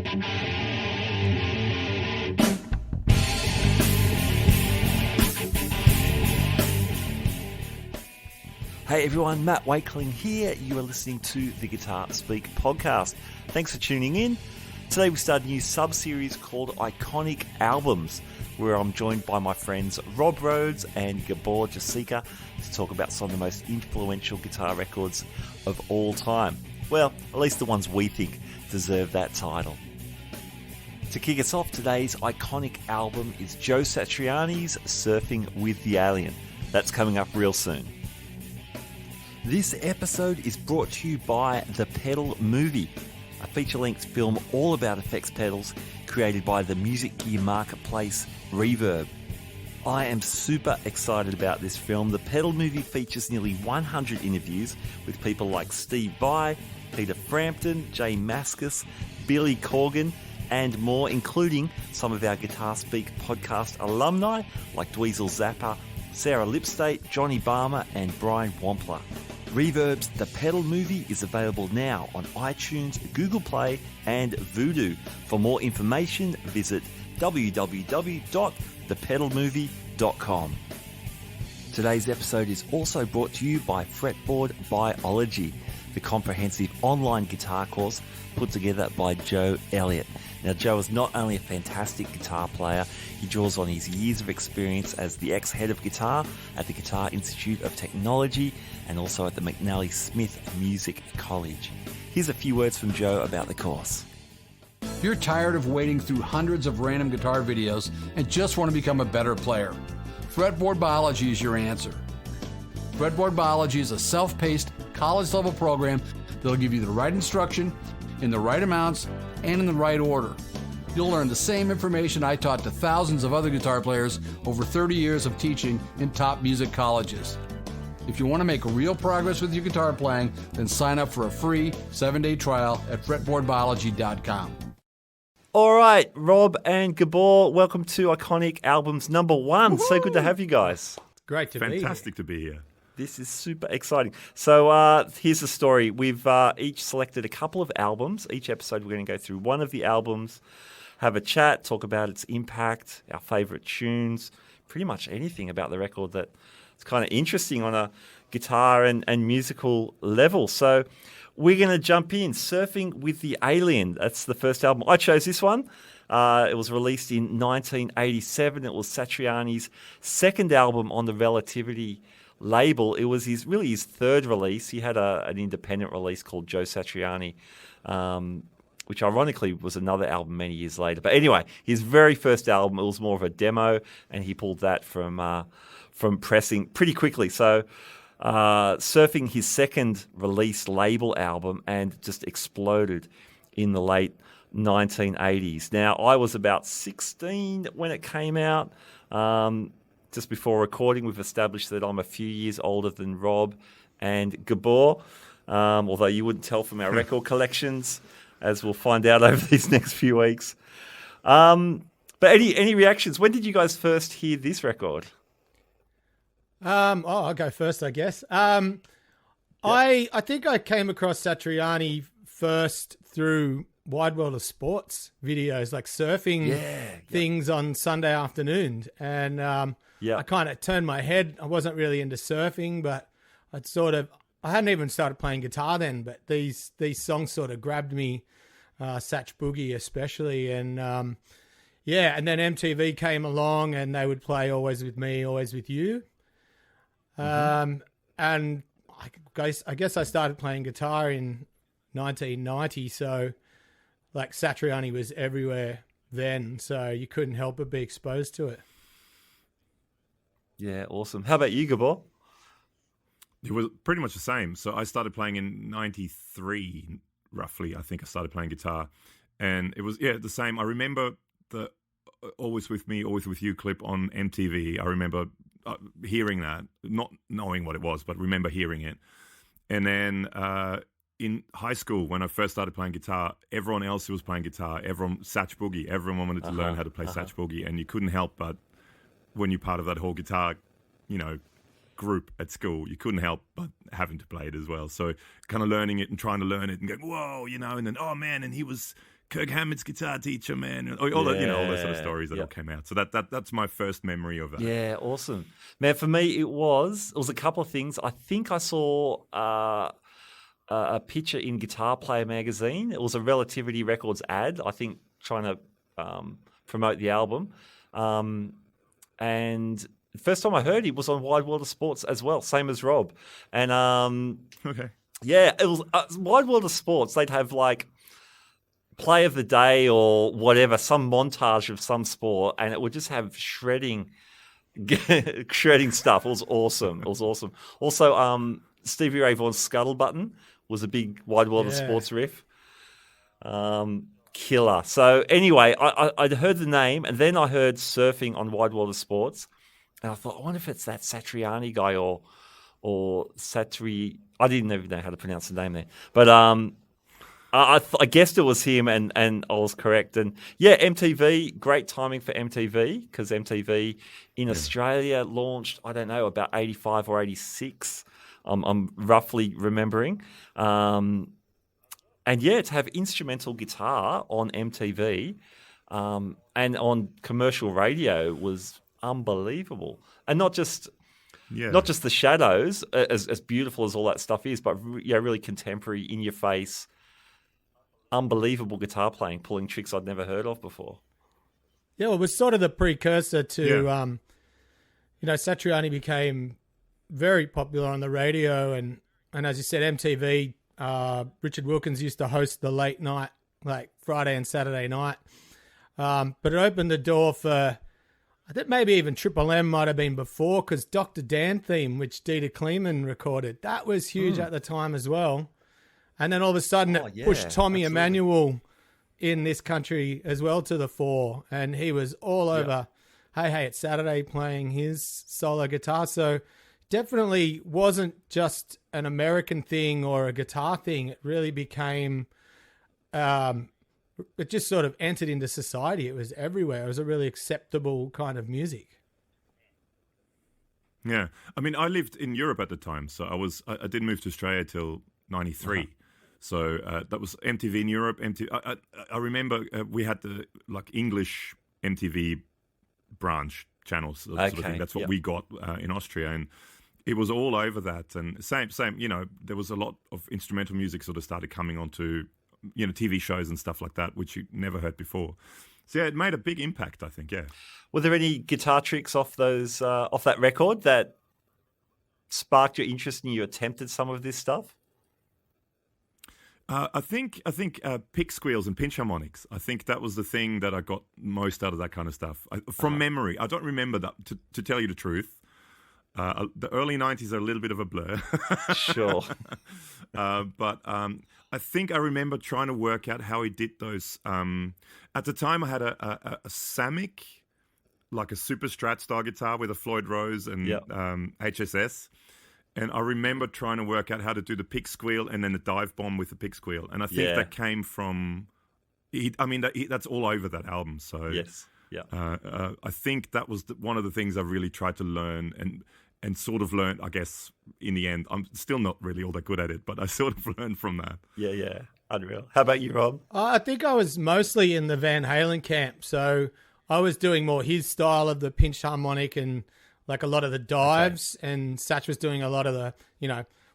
Hey everyone, Matt Wakeling here. You are listening to the Guitar Speak podcast. Thanks for tuning in. Today we start a new sub-series called Iconic Albums, where I'm joined by my friends Rob Rhodes and Gabor Josika to talk about some of the most influential guitar records of all time. Well, at least the ones we think deserve that title. To kick us off, today's iconic album is Joe Satriani's Surfing with the Alien. That's coming up real soon. This episode is brought to you by The Pedal Movie, a feature-length film all about effects pedals created by the music gear marketplace Reverb. I am super excited about this film. The Pedal Movie features nearly 100 interviews with people like Steve Vai, Peter Frampton, Jay Mascis, Billy Corgan, and more, including some of our Guitar Speak podcast alumni like Dweezil Zappa, Sarah Lipstate, Johnny Barmer, and Brian Wampler. Reverb's The Pedal Movie is available now on iTunes, Google Play, and Vudu. For more information, visit www.thepedalmovie.com. Today's episode is also brought to you by Fretboard Biology, the comprehensive online guitar course put together by Joe Elliott. Now, Joe is not only a fantastic guitar player, he draws on his years of experience as the ex-head of guitar at the Guitar Institute of Technology and also at the McNally Smith Music College. Here's a few words from Joe about the course. If you're tired of wading through hundreds of random guitar videos and just want to become a better player, Fretboard Biology is your answer. Fretboard Biology is a self-paced, college-level program that'll give you the right instruction, in the right amounts, and in the right order. You'll learn the same information I taught to thousands of other guitar players over 30 years of teaching in top music colleges. If you want to make real progress with your guitar playing, then sign up for a free 7-day trial at fretboardbiology.com. All right, Rob and Gabor, welcome to Iconic Albums number 1. Woo-hoo! So good to have you guys. Great to be here. Fantastic to be here. This is super exciting. So here's the story. We've each selected a couple of albums. Each episode we're going to go through one of the albums, have a chat, talk about its impact, our favourite tunes, pretty much anything about the record that's kind of interesting on a guitar and musical level. So we're going to jump in. Surfing with the Alien. That's the first album. I chose this one. It was released in 1987. It was Satriani's second album on the Relativity label. It was his third release. He had an independent release called Joe Satriani, which ironically was another album many years later. But anyway, his very first album, it was more of a demo, and he pulled that from pressing pretty quickly. So Surfing, his second release label album, and just exploded in the late 1980s. Now, I was about 16 when it came out. Just before recording, we've established that I'm a few years older than Rob and Gabor, although you wouldn't tell from our record collections, as we'll find out over these next few weeks. But any reactions? When did you guys first hear this record? I'll go first, I guess. Yep. I think I came across Satriani first through Wide World of Sports videos, like surfing things on Sunday afternoons. And I kind of turned my head. I wasn't really into surfing, but I hadn't even started playing guitar then, but these songs sort of grabbed me, Satch Boogie especially. And and then MTV came along and they would play Always With Me, Always With You. And I guess I started playing guitar in 1990, so like Satriani was everywhere then, so you couldn't help but be exposed to it. Yeah, awesome. How about you, Gabor? It was pretty much the same. So I started playing in 93, roughly. I think I started playing guitar. And it was, the same. I remember the Always With Me, Always With You clip on MTV. I remember hearing that, not knowing what it was, but remember hearing it. And then in high school, when I first started playing guitar, everyone else who was playing guitar, Satch Boogie, everyone wanted to learn how to play Satch Boogie. And you couldn't help but, when you're part of that whole guitar, group at school, you couldn't help but having to play it as well. So kind of learning it and trying to learn it and going, whoa, and then, oh man, and he was Kirk Hammett's guitar teacher, man. All the, all those sort of stories that all came out. So that's my first memory of that. Yeah, awesome. Man, for me, it was a couple of things. I think I saw a picture in Guitar Player magazine. It was a Relativity Records ad, I think, trying to promote the album. And the first time I heard it was on Wide World of Sports as well, same as Rob. And Okay. yeah, it was Wide World of Sports. They'd have like play of the day or whatever, some montage of some sport, and it would just have shredding stuff. It was awesome. It was awesome. Also, Stevie Ray Vaughan's Scuttle Button was a big Wide World of Sports riff. Killer. So anyway, I'd heard the name, and then I heard Surfing on Wide World of Sports, and I thought, I wonder if it's that Satriani guy or Satri. I didn't even know how to pronounce the name there, but I guessed it was him, and I was correct. And yeah, MTV, great timing for MTV, because MTV in Australia launched, I don't know, about 85 or 86. I'm roughly remembering. And yeah, to have instrumental guitar on MTV and on commercial radio was unbelievable. And not just the Shadows, as beautiful as all that stuff is, but really contemporary, in your face, unbelievable guitar playing, pulling tricks I'd never heard of before. Yeah, well, it was sort of the precursor to, Satriani became very popular on the radio, and as you said, MTV. Richard Wilkins used to host the late night, like Friday and Saturday night. But it opened the door for, I think maybe even Triple M might have been before, because Dr. Dan theme, which Dieter Kleeman recorded, that was huge at the time as well. And then all of a sudden it pushed Tommy Emmanuel in this country as well to the fore. And he was all over Hey, It's Saturday playing his solo guitar. So definitely wasn't just an American thing or a guitar thing. It really became, it just sort of entered into society. It was everywhere. It was a really acceptable kind of music. Yeah. I mean, I lived in Europe at the time, so I didn't move to Australia till 93. Uh-huh. So that was MTV in Europe. I remember we had the English MTV branch channels. Sort of thing. That's what we got in Austria, and it was all over that. And same. There was a lot of instrumental music sort of started coming onto TV shows and stuff like that, which you never heard before. So yeah, it made a big impact, I think. Yeah. Were there any guitar tricks off that record that sparked your interest and you attempted some of this stuff? I think pick squeals and pinch harmonics. I think that was the thing that I got most out of that kind of stuff. From memory, I don't remember that. To tell you the truth, the early 90s are a little bit of a blur. Sure. But I think I remember trying to work out how he did those. At the time, I had a Samick, like a Super Strat style guitar with a Floyd Rose and HSS. And I remember trying to work out how to do the pick squeal and then the dive bomb with the pick squeal. And I think that came from... that's all over that album. So yes, yeah. I think that was one of the things I really tried to learn and sort of learned, I guess, in the end. I'm still not really all that good at it, but I sort of learned from that. Yeah. Unreal. How about you, Rob? I think I was mostly in the Van Halen camp. So I was doing more his style of the pinch harmonic and like a lot of the dives, and Satch was doing a lot of the,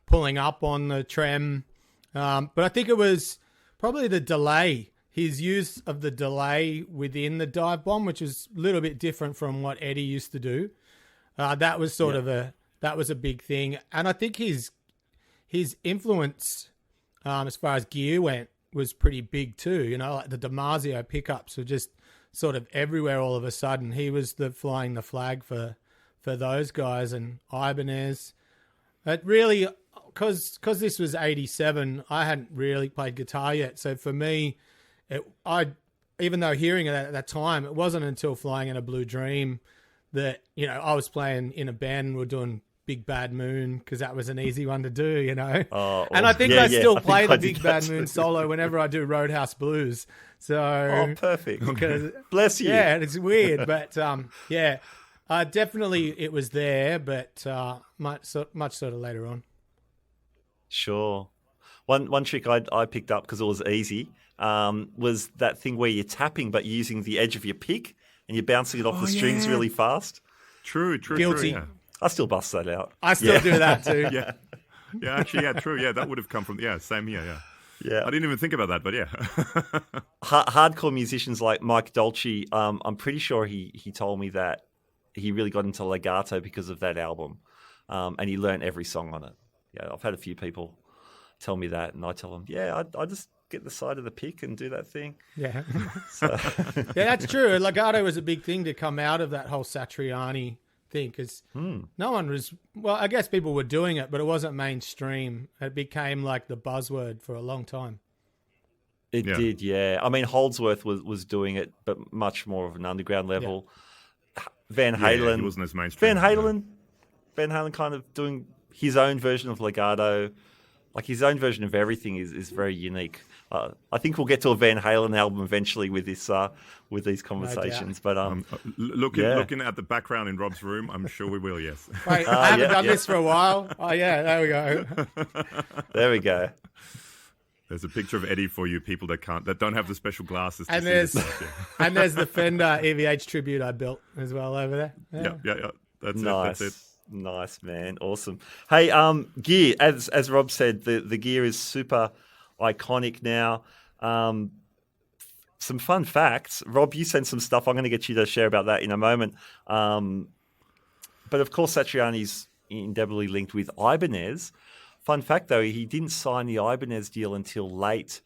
pulling up on the trem. But I think it was probably the delay, his use of the delay within the dive bomb, which is a little bit different from what Eddie used to do. That was sort of that was a big thing. And I think his influence, as far as gear went, was pretty big too. Like the DiMarzio pickups were just sort of everywhere all of a sudden. He was flying the flag for those guys, and Ibanez. It really, because this was 87, I hadn't really played guitar yet. So for me, even though hearing it at that time, it wasn't until Flying in a Blue Dream that, I was playing in a band and we were doing Big Bad Moon, because that was an easy one to do, and I think I still play the Big Bad Moon solo whenever I do Roadhouse Blues. So perfect. Bless you. Yeah, it's weird, but definitely it was there, but much sort of later on. Sure. One trick I picked up because it was easy was that thing where you're tapping but using the edge of your pick and you're bouncing it off the strings really fast. True. Guilty. True, yeah. I still bust that out. I still do that too. Yeah. Yeah, actually, yeah, true. Yeah, that would have come from, same here, yeah. Yeah. I didn't even think about that, but yeah. Hardcore musicians like Mike Dolce, I'm pretty sure he told me that he really got into legato because of that album, and he learned every song on it. Yeah, I've had a few people tell me that, and I tell them, I just get the side of the pick and do that thing. Yeah. So. Yeah, that's true. Legato was a big thing to come out of that whole Satriani thing because no one was, well, I guess people were doing it, but it wasn't mainstream. It became like the buzzword for a long time. It did, yeah. I mean, Holdsworth was doing it, but much more of an underground level. Yeah. Van Halen. He wasn't as mainstream. Van Halen kind of doing his own version of legato. Like his own version of everything is very unique. I think we'll get to a Van Halen album eventually with these conversations. But looking at the background in Rob's room, I'm sure we will. Yes. Wait, I haven't done this for a while. Oh yeah, there we go. There we go. There's a picture of Eddie for you people that don't have the special glasses. And there's the Fender EVH tribute I built as well over there. Yeah. That's nice. That's it. Nice, man. Awesome. Hey, gear, as Rob said, the gear is super iconic now. Some fun facts. Rob, you sent some stuff. I'm going to get you to share about that in a moment. But of course, Satriani's indelibly linked with Ibanez. Fun fact, though, he didn't sign the Ibanez deal until late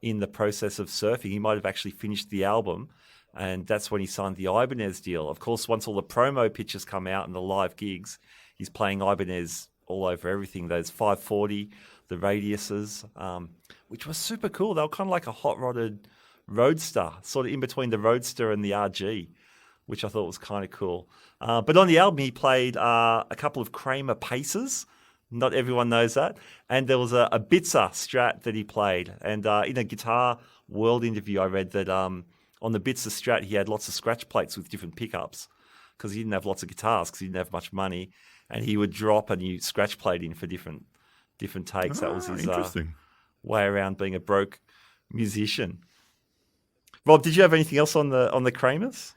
in the process of surfing. He might have actually finished the album, and that's when he signed the Ibanez deal. Of course, once all the promo pictures come out and the live gigs, he's playing Ibanez all over everything. Those 540, the radiuses, which was super cool. They were kind of like a hot-rodded Roadster, sort of in between the Roadster and the RG, which I thought was kind of cool. But on the album, he played a couple of Kramer Paces. Not everyone knows that. And there was a Bitzer Strat that he played. And in a Guitar World interview, I read that on the Bitzer Strat, he had lots of scratch plates with different pickups because he didn't have lots of guitars because he didn't have much money. And he would drop a new scratch plate in for different takes. That was his way around being a broke musician. Rob, did you have anything else on the Kramers?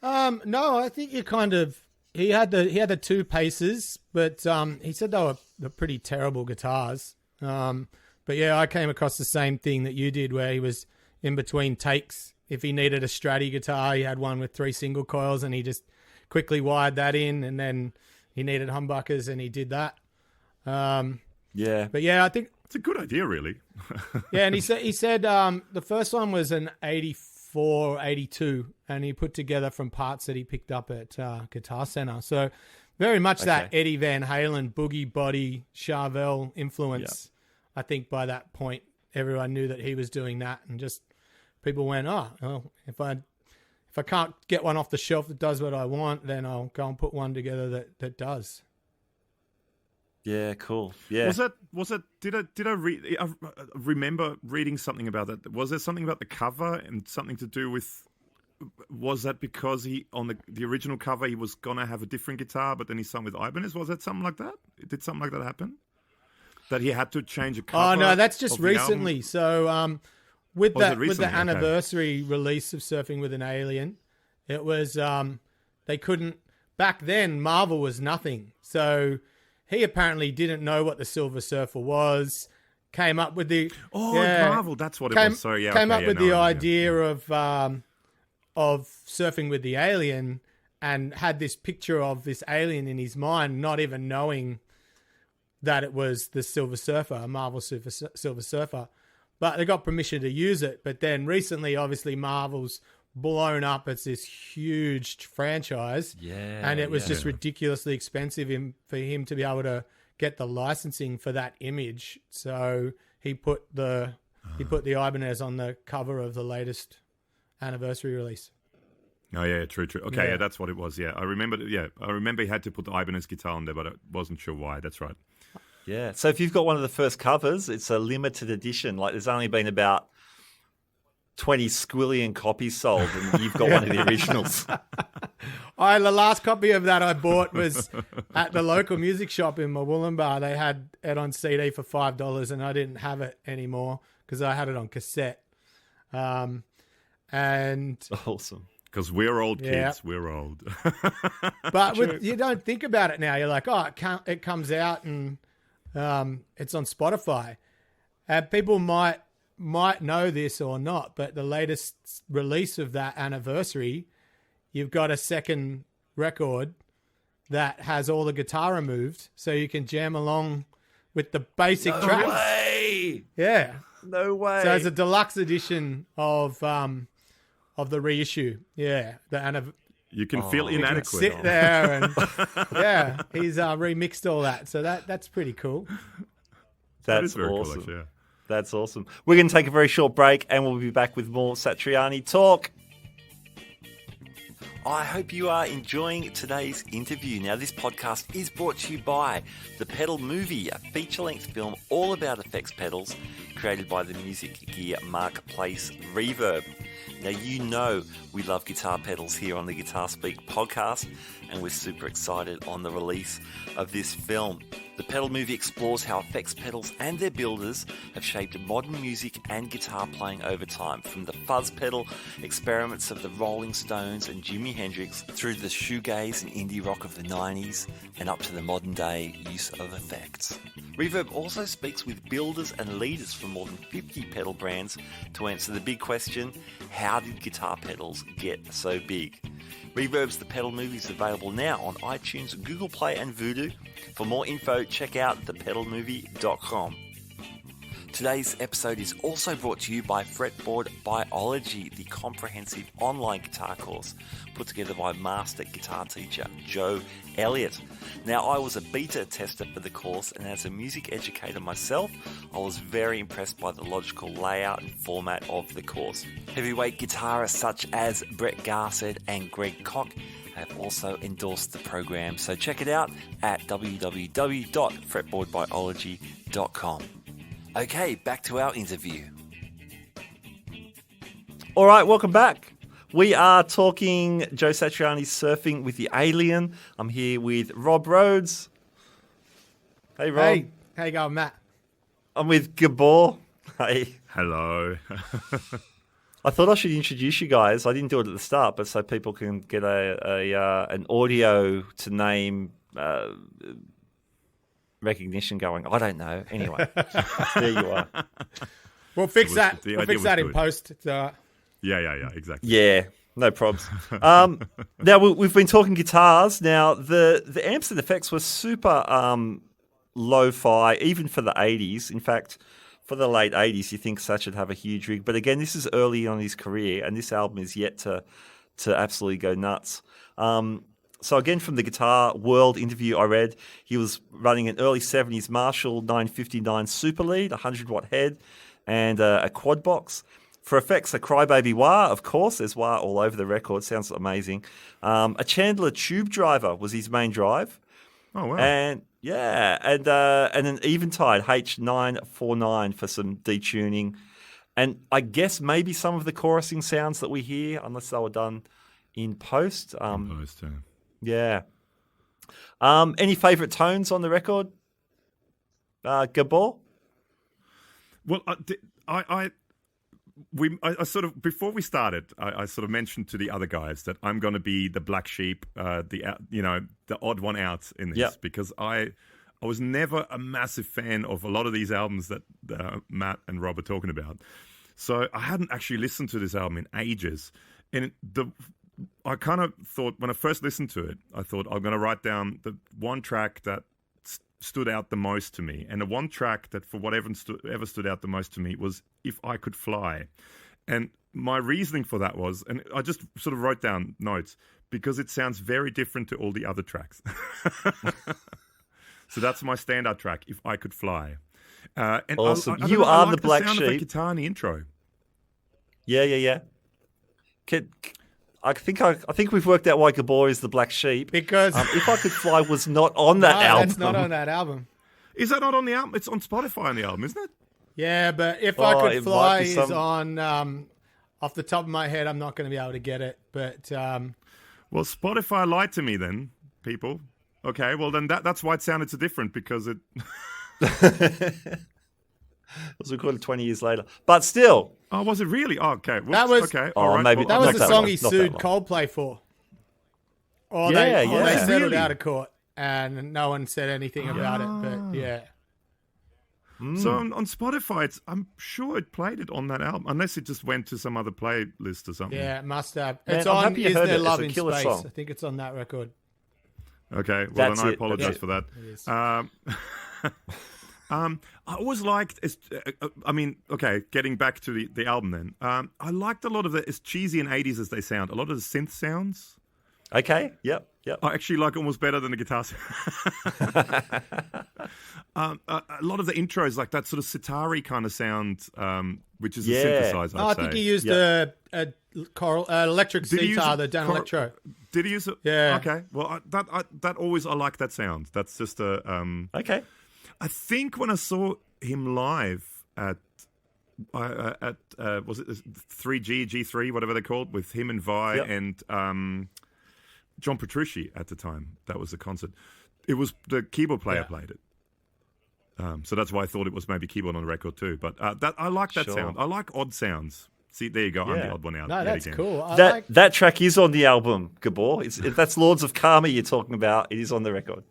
No, I think you kind of he had the two Paces, but he said they were pretty terrible guitars. But yeah, I came across the same thing that you did, where he was in between takes. If he needed a Stratty guitar, he had one with 3 single coils, and he just quickly wired that in. And then he needed humbuckers, and he did that. Yeah, but yeah, I think it's a good idea, really. Yeah, and he said the first one was an 84, 82, and he put together from parts that he picked up at Guitar Center. So very much that Eddie Van Halen boogie body Charvel influence. I think by that point everyone knew that he was doing that, and just people went, well, if I can't get one off the shelf that does what I want, then I'll go and put one together that does. Yeah, cool. Yeah. Was that? Did I read? I remember reading something about that. Was there something about the cover and something to do with? Was that because he on the original cover he was gonna have a different guitar, but then he sung with Ibanez? Was that something like that? Did something like that happen? That he had to change a cover? Oh no, that's just recently. So with the anniversary release of Surfing with an Alien, it was they couldn't back then. Marvel was nothing, so. He apparently didn't know what the Silver Surfer was. Came up with the Marvel. That's what it was. Sorry, came up with the idea of surfing with the alien, and had this picture of this alien in his mind, not even knowing that it was the Silver Surfer, a Marvel Silver Surfer. But they got permission to use it. But then recently, obviously, Marvel's blown up as this huge franchise, and it was just ridiculously expensive for him to be able to get the licensing for that image. So he put the Ibanez on the cover of the latest anniversary release. Oh yeah, true. Okay, yeah, that's what it was. Yeah, I remember. Yeah, I remember he had to put the Ibanez guitar on there, but I wasn't sure why. That's right. Yeah. So if you've got one of the first covers, it's a limited edition. Like there's only been about 20 squillion copies sold, and you've got one of the originals. The last copy of that I bought was at the local music shop in Mawulumbar. They had it on CD for $5, and I didn't have it anymore because I had it on cassette. And Awesome. Because we're old kids. Yeah. We're old. but you don't think about it now. You're like, it comes out and it's on Spotify. People might know this or not, but the latest release of that anniversary, you've got a second record that has all the guitar removed, so you can jam along with the basic tracks. No way! Yeah. No way. So it's a deluxe edition of the reissue. Yeah. You can feel inadequate. Sit there and he's remixed all that. So that's pretty cool. That That's is very cool, awesome. actually, yeah. That's awesome. We're going to take a very short break and we'll be back with more Satriani talk. I hope you are enjoying today's interview. Now, this podcast is brought to you by The Pedal Movie, a feature-length film all about effects pedals created by the music gear marketplace Reverb. Now, you know we love guitar pedals here on the Guitar Speak podcast, and we're super excited on the release of this film. The Pedal Movie explores how effects pedals and their builders have shaped modern music and guitar playing over time, from the fuzz pedal experiments of the Rolling Stones and Jimi Hendrix through the shoegaze and indie rock of the 90s and up to the modern day use of effects. Reverb also speaks with builders and leaders from more than 50 pedal brands to answer the big question, how did guitar pedals get so big? Reverb's The Pedal Movie is available now on iTunes, Google Play and Vudu. For more info, check out thepedalmovie.com. Today's episode is also brought to you by Fretboard Biology, the comprehensive online guitar course put together by master guitar teacher Joe Elliott. Now, I was a beta tester for the course, and as a music educator myself, I was very impressed by the logical layout and format of the course. Heavyweight guitarists such as Brett Garsed and Greg Koch have also endorsed the program, so check it out at www.fretboardbiology.com. Okay, back to our interview. All right, welcome back. We are talking Joe Satriani's Surfing with the Alien. I'm here with Rob Rhodes. Hey, Rob. Hey, how you going, Matt? I'm with Gabor. Hey. Hello. I thought I should introduce you guys. I didn't do it at the start, but so people can get an audio to name recognition going. I don't know. Anyway, there you are. We'll fix that. The We'll idea fix was that in good. post. Yeah, exactly. Yeah, no probs. Now, we've been talking guitars. Now, the amps and effects were super lo-fi, even for the 80s. In fact, for the late 80s, you think Satch would have a huge rig. But again, this is early on in his career, and this album is yet to absolutely go nuts. So again, from the Guitar World interview I read, he was running an early 70s Marshall 959 Super Lead, 100-watt head, and a quad box. For effects, a Crybaby wah, of course. There's wah all over the record. Sounds amazing. A Chandler tube driver was his main drive. Oh, wow. And an Eventide H949 for some detuning. And I guess maybe some of the chorusing sounds that we hear, unless they were done in post. Yeah. Any favourite tones on the record? Gabor? Well, I sort of, before we started, I sort of mentioned to the other guys that I'm going to be the black sheep, the odd one out in this, because I was never a massive fan of a lot of these albums that Matt and Rob are talking about. So I hadn't actually listened to this album in ages, and I kind of thought, when I first listened to it, I thought I'm going to write down the one track that stood out the most to me. And the one track that for whatever ever stood out the most to me was If I Could Fly. And my reasoning for that was, and I just sort of wrote down notes, because it sounds very different to all the other tracks. So that's my standout track, If I Could Fly. And awesome. I You I are like the black sound sheep. Of the guitar in the intro. Yeah. I think we've worked out why Gabor is the black sheep. Because If I Could Fly was not on that album. That's not on that album. Is that not on the album? It's on Spotify on the album, isn't it? Yeah, but If I Could it Fly might be is on, off the top of my head, I'm not going to be able to get it. But Well, Well, Spotify lied to me then, people. Okay, well then that's why it sounded so different, because it It was recorded 20 years later. But still. Oh, was it really? Oh, okay. Whoops. That was okay. Oh, All right. maybe that not was the that song long, he not that sued long. Coldplay for. Or Yeah, they settled Really? out of court, and no one said anything about it. But yeah, So on Spotify, I'm sure it played it on that album, unless it just went to some other playlist or something. yeah, it must have. Man, It's I'm on happy you Is heard There it. It's Love a in killer Space? song. I think it's on that record. Okay. Well, That's then I it. apologize That's for that. It is. I always liked. Okay, getting back to the album then. I liked a lot of the, as cheesy and 80s as they sound, a lot of the synth sounds. Okay. Yep. I actually like almost better than the guitar sound. A lot of the intros, like that sort of sitari kind of sound, which is a synthesizer. I think he used a electric Did he use sitar, a the Dan cor- Electro. Did he use it? Yeah. Okay. Well, I like that sound. That's just a. Okay. I think when I saw him live at was it 3G, G3, whatever they're called, with him and Vi and John Petrucci at the time. That was the concert. It was the keyboard player played it. So that's why I thought it was maybe keyboard on the record too. But I like that sound. I like odd sounds. See, there you go. I'm the odd one out. No, that's again. cool. That track is on the album, Gabor. If that's Lords of Karma you're talking about, it is on the record.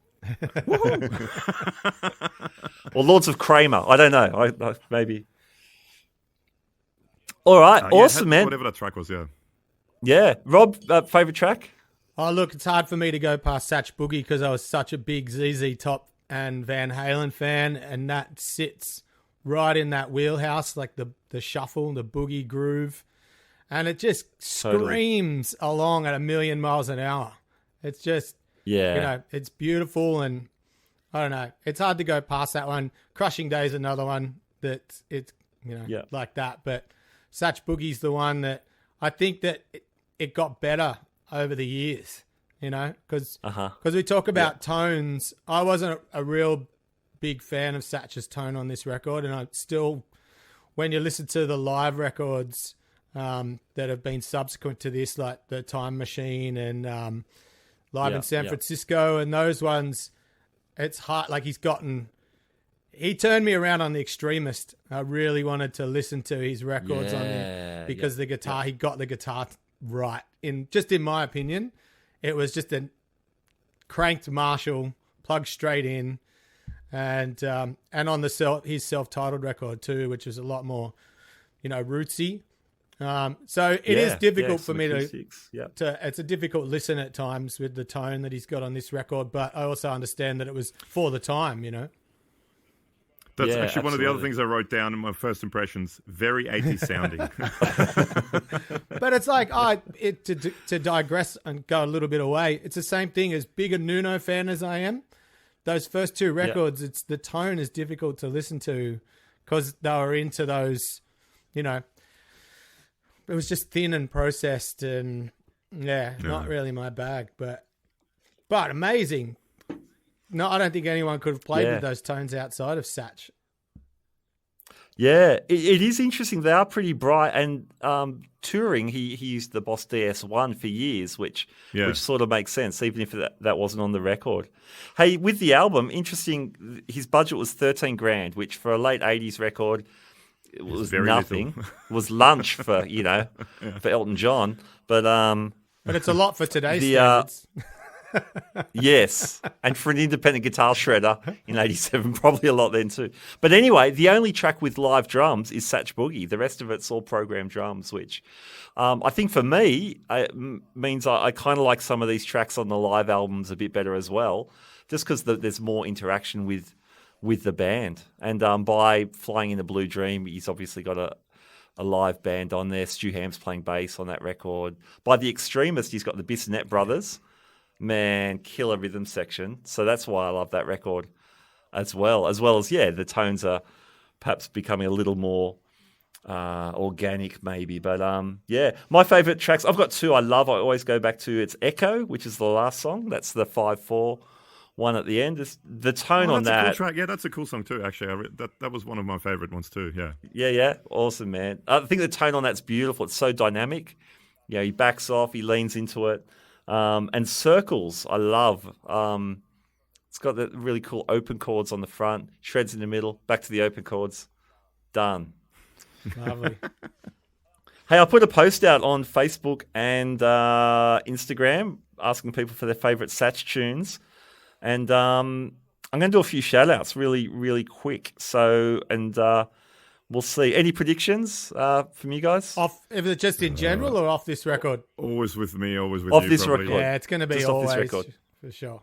Or Lords of Kramer. I don't know. I maybe. All right. Awesome, man. Whatever that track was, yeah. Yeah. Rob, favorite track? Oh, look, it's hard for me to go past Satch Boogie because I was such a big ZZ Top and Van Halen fan, and that sits right in that wheelhouse, like the shuffle, the boogie groove, and it just screams along at 1,000,000 miles an hour. It's just, it's beautiful, and I don't know. It's hard to go past that one. Crushing Day's another one that it's like that, but Satch Boogie's the one that I think that it got better over the years, because we talk about tones. I wasn't a real big fan of Satch's tone on this record, and I still, when you listen to the live records that have been subsequent to this, like the Time Machine and Live in San Francisco and those ones, it's hard. Like he turned me around on The Extremist. I really wanted to listen to his records on him because the guitar, he got the guitar right. In my opinion, it was just a cranked Marshall, plugged straight in, and on his self-titled record too, which is a lot more, rootsy. So it is difficult for me to. It's a difficult listen at times with the tone that he's got on this record, but I also understand that it was for the time, That's actually one of the other things I wrote down in my first impressions. Very 80s sounding. But it's like, to digress and go a little bit away, it's the same thing. As big a Nuno fan as I am, those first two records, it's the tone is difficult to listen to because they were into those, it was just thin and processed and not really my bag, but amazing. No, I don't think anyone could have played with those tones outside of Satch. Yeah, it is interesting. They are pretty bright. And touring, he used the Boss DS1 for years, which sort of makes sense, even if that wasn't on the record. Hey, with the album, interesting, his budget was $13,000, which for a late 80s record, it was very nothing. It was lunch for, for Elton John. But it's a lot for today's standards. Yes, and for an independent guitar shredder in 87, probably a lot then too. But anyway, the only track with live drums is Satch Boogie. The rest of it's all programmed drums, which I think for me means I kind of like some of these tracks on the live albums a bit better as well, just because there's more interaction with the band. And by Flying in the Blue Dream, he's obviously got a live band on there. Stu Ham's playing bass on that record. By The Extremist, he's got the Bissonette Brothers. Man, killer rhythm section. So that's why I love that record as well as, the tones are perhaps becoming a little more organic maybe. But, my favourite tracks, I've got two I love. I always go back to, it's Echo, which is the last song. That's the 5/4 one at the end. It's the tone on that. That's a cool track. Yeah, that's a cool song too, actually. That was one of my favourite ones too, yeah. Yeah. Awesome, man. I think the tone on that's beautiful. It's so dynamic. He backs off, he leans into it. And circles, I love. It's got the really cool open chords on the front, shreds in the middle, back to the open chords. Done. Lovely. Hey, I put a post out on Facebook and Instagram asking people for their favourite Satch tunes. And I'm going to do a few shout-outs really, really quick. So, and we'll see. Any predictions from you guys? If it's just in general or off this record? Always with me, always with off you. This probably. record. Yeah, it's going to be Just off this always, record. for sure.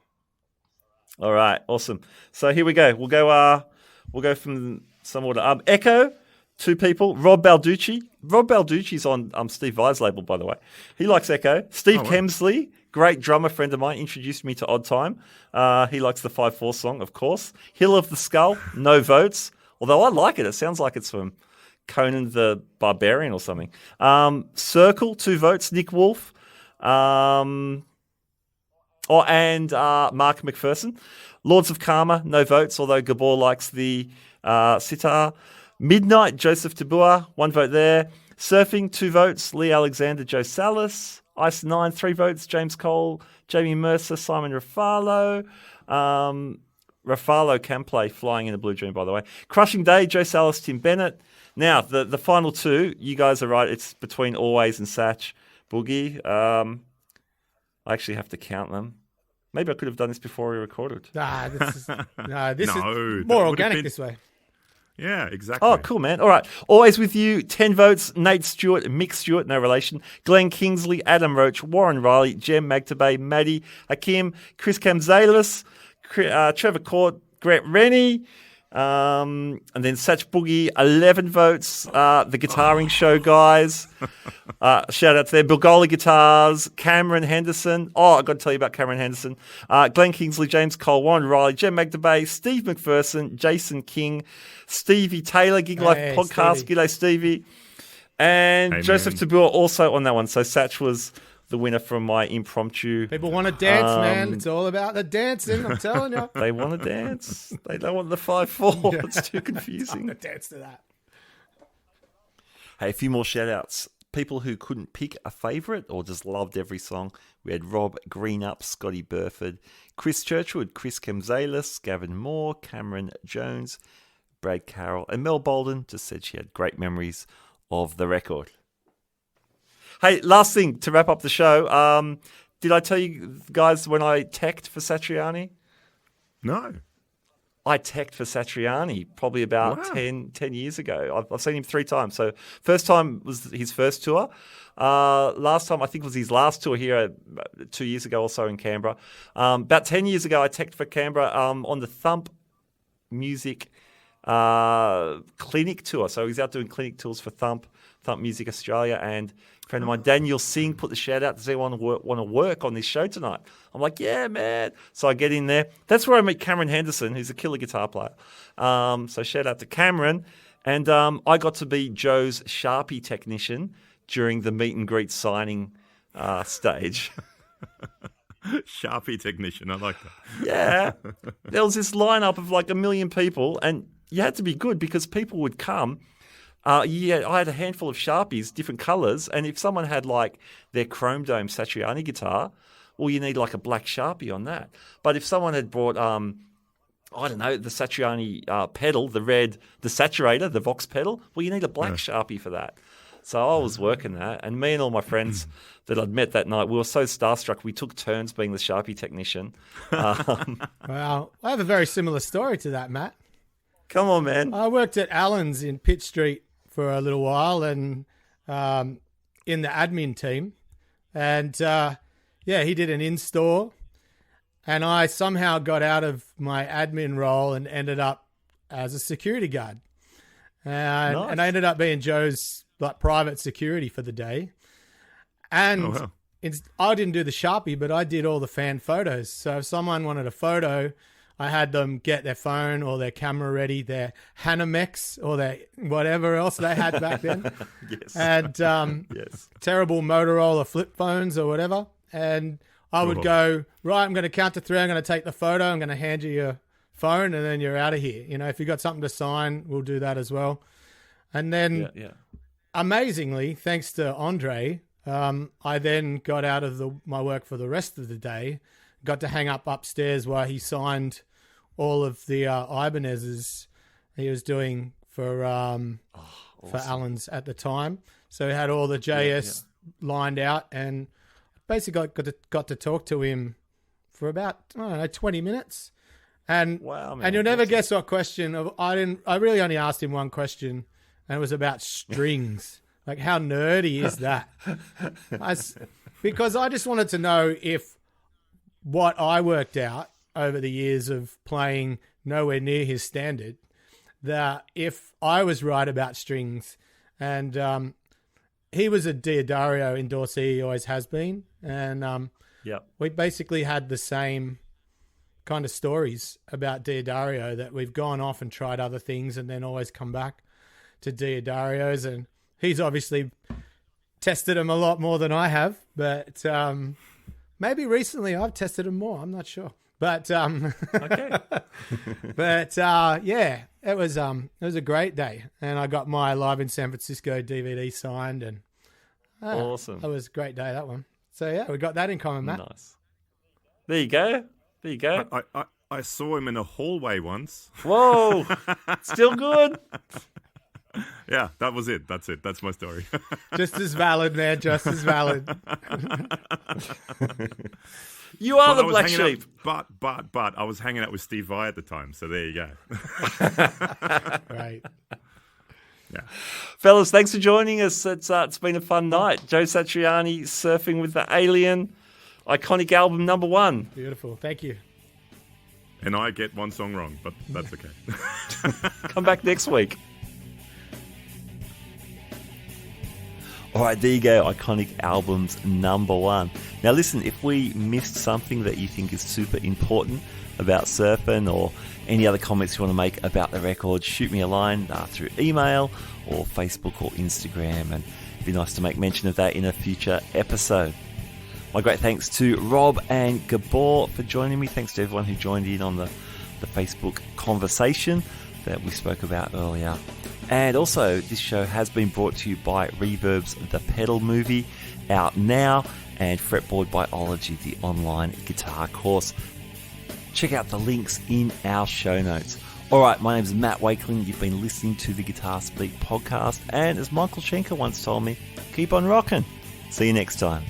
All right, awesome. So here we go. We'll go from some order. Echo, 2 people. Rob Balducci. Rob Balducci's on Steve Vai's label, by the way. He likes Echo. Steve Kemsley, great drummer friend of mine, introduced me to Odd Time. He likes the 5/4 song, of course. Hill of the Skull, no votes. Although I like it. It sounds like it's from Conan the Barbarian or something. Circle, 2 votes. Nick Wolf. And Mark McPherson. Lords of Karma, no votes, although Gabor likes the sitar. Midnight, Joseph Tabua, 1 vote there. Surfing, 2 votes. Lee Alexander, Joe Salas. Ice 9, 3 votes. James Cole, Jamie Mercer, Simon Rafalo. Rafalo can play Flying in a Blue Dream, by the way. Crushing Day, Joe Salas, Tim Bennett. Now, the final 2, you guys are right. It's between Always and Satch Boogie. I actually have to count them. Maybe I could have done this before we recorded. This is No, more that would have organic been- this way. Yeah, exactly. Oh, cool, man. All right. Always with you. 10 votes. Nate Stewart, Mick Stewart, no relation. Glenn Kingsley, Adam Roach, Warren Riley, Jem Magtabay, Maddie Hakim, Chris Kamzalis, Trevor Court, Grant Rennie, and then Satch Boogie, 11 votes. The Guitaring Show guys. Shout out to them. Bilgola Guitars, Cameron Henderson. Oh, I've got to tell you about Cameron Henderson. Glenn Kingsley, James Cole, Warren Riley, Jem Magtabay, Steve McPherson, Jason King, Stevie Taylor, Gig Life Hey, Podcast. Stevie. G'day, Stevie. And Hey, Joseph man. Tabua also on that one. So Satch was the winner from my impromptu. People want to dance, man. It's all about the dancing, I'm telling you. They want to dance. They don't want the 5/4. It's too confusing. To dance to that. Hey, a few more shout outs. People who couldn't pick a favourite or just loved every song. We had Rob Greenup, Scotty Burford, Chris Churchwood, Chris Kemzalis, Gavin Moore, Cameron Jones, Brad Carroll, and Mel Bolden just said she had great memories of the record. Hey, last thing to wrap up the show. Did I tell you guys when I teched for Satriani? No. I teched for Satriani probably about Wow. 10 years ago. I've seen him 3 times. So first time was his first tour. Last time I think was his last tour here 2 years ago or so in Canberra. About 10 years ago I teched for Canberra on the Thump Music clinic tour. So he's out doing clinic tours for Thump Music Australia, and a friend of mine, Daniel Singh, put the shout out, does anyone want to work on this show tonight? I'm like, yeah, man. So I get in there. That's where I meet Cameron Henderson, who's a killer guitar player. So shout out to Cameron. And I got to be Joe's Sharpie technician during the meet and greet signing stage. Sharpie technician, I like that. Yeah. There was this lineup of like 1 million people, and you had to be good because people would come. I had a handful of Sharpies, different colours, and if someone had like their Chrome Dome Satriani guitar, well, you need like a black Sharpie on that. But if someone had brought, I don't know, the Satriani pedal, the saturator, the Vox pedal, well, you need a black Sharpie for that. So I was working that, and me and all my friends that I'd met that night, we were so starstruck, we took turns being the Sharpie technician. Wow. I have a very similar story to that, Matt. Come on, man. I worked at Allen's in Pitt Street for a little while and in the admin team. And, he did an in-store. And I somehow got out of my admin role and ended up as a security guard. And I ended up being Joe's private security for the day. And I didn't do the Sharpie, but I did all the fan photos. So if someone wanted a photo, I had them get their phone or their camera ready, their Hanamex or their whatever else they had back then. Yes. And Yes. terrible Motorola flip phones or whatever. And I would go, right, I'm going to count to 3. I'm going to take the photo. I'm going to hand you your phone and then you're out of here. You know, if you got something to sign, we'll do that as well. And then amazingly, thanks to Andre, I then got out of my work for the rest of the day, got to hang up upstairs while he signed all of the Ibanez's he was doing for Allen's at the time. So he had all the JS lined out, and basically got to talk to him for about, I don't know, 20 minutes. And wow, man, and you'll never guess what question. I really only asked him one question, and it was about strings. Like, how nerdy is that? Because I just wanted to know if what I worked out over the years of playing nowhere near his standard, that if I was right about strings. And he was a Diodario endorsee, he always has been. And we basically had the same kind of stories about Diodario, that we've gone off and tried other things and then always come back to Diodario's. And he's obviously tested them a lot more than I have, but maybe recently I've tested them more. I'm not sure, but okay. But it was a great day, and I got my Live in San Francisco DVD signed, and awesome. It was a great day, that one. So yeah, we got that in common, Matt. Nice. There you go. I saw him in a hallway once. Whoa, still good. Yeah, that was it. That's it. That's my story. Just as valid, man. Just as valid. You are the black sheep. But I was hanging out with Steve Vai at the time, so there you go. Right. Yeah. Fellas, thanks for joining us. It's been a fun night. Joe Satriani, Surfing with the Alien, iconic album number 1. Beautiful. Thank you. And I get one song wrong, but that's okay. Come back next week. All right, there you go. Iconic albums number 1. Now, listen, if we missed something that you think is super important about surfing, or any other comments you want to make about the record, shoot me a line through email or Facebook or Instagram, and it'd be nice to make mention of that in a future episode. My great thanks to Rob and Gabor for joining me. Thanks to everyone who joined in on the Facebook conversation that we spoke about earlier. And also, this show has been brought to you by Reverb's The Pedal Movie, out now, and Fretboard Biology, the online guitar course. Check out the links in our show notes. All right, my name's Matt Wakeling. You've been listening to the Guitar Speak podcast, and as Michael Schenker once told me, keep on rocking. See you next time.